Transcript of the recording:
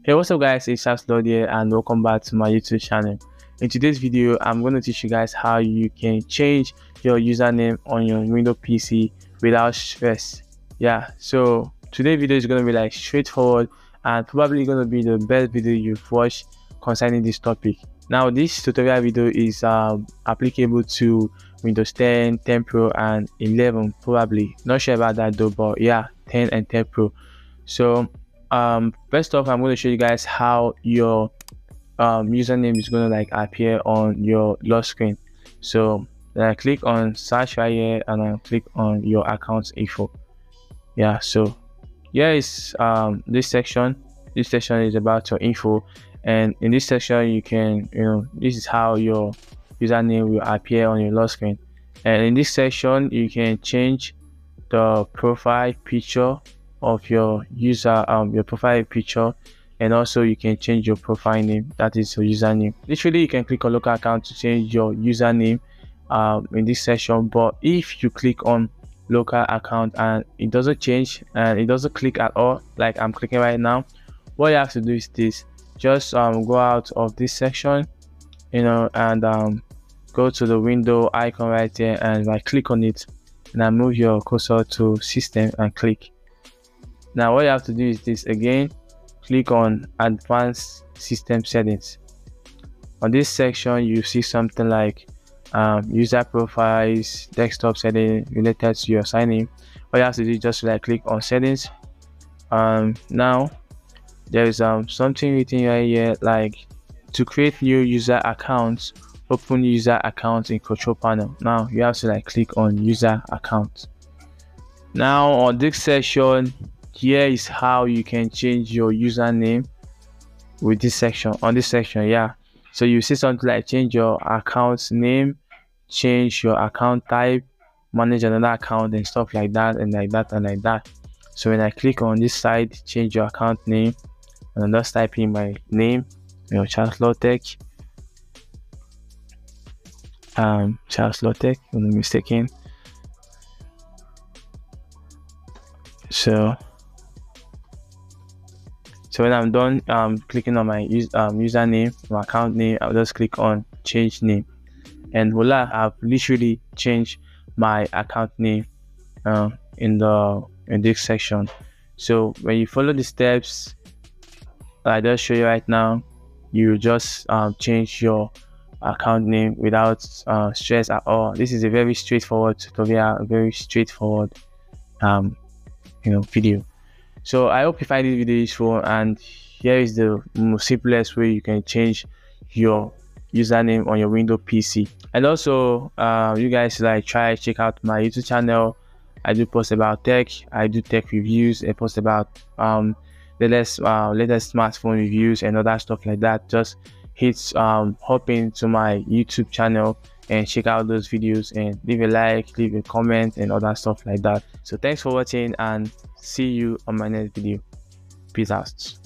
Hey, what's up guys, it's Charles here and welcome back to my YouTube channel. In today's video, I'm going to teach you guys how you can change your username on your Windows PC without stress. Yeah, so today's video is going to be like straightforward and probably going to be the best video you've watched concerning this topic. Now, this tutorial video is applicable to Windows 10, 10 Pro and 11 probably. Not sure about that though, but yeah, 10 and 10 Pro. So first off, I'm going to show you guys how your username is going to like appear on your lock screen. So then I click on search right here and I click on your account info. Yeah, so here is this section is about your info, and in this section you can, this is how your username will appear on your lock screen. And in this section you can change the profile picture of your user, your profile picture, and also you can change your profile name, that is your username. Literally you can click on local account to change your username in this section, but if you click on local account and it doesn't change and it doesn't click at all like I'm clicking right now, what you have to do is this: just go out of this section, and go to the window icon right there, and I click on it and I move your cursor to system and click. Now what you have to do is this again: click on advanced system settings. On this section you see something like user profiles, desktop settings related to your sign-in. What you have to do is just like click on settings. Now there is something written right here like to create new user accounts, open user account in control panel. Now you have to like click on user account. Now on this section, here is how you can change your username with this section. On this section, yeah, so you see something like change your account name, change your account type, manage another account, and stuff like that and like that and like that. So when I click on this side, change your account name, and I'm just typing my name, Charles Lawtech, Charles Lawtech, I'm not mistaken. So when I'm done clicking on my username, my account name, I'll just click on change name, and voila, I've literally changed my account name in this section. So when you follow the steps I just show you right now, you just change your account name without stress at all. This is a very straightforward tutorial, a very straightforward video. So I hope you find this video useful, and here is the most simplest way you can change your username on your Windows PC. And also you guys check out my YouTube channel. I do post about tech, I do tech reviews, I post about latest smartphone reviews and other stuff like that. Just hop into my YouTube channel and check out those videos and leave a like, leave a comment and other stuff like that. So thanks for watching and see you on my next video. Peace out.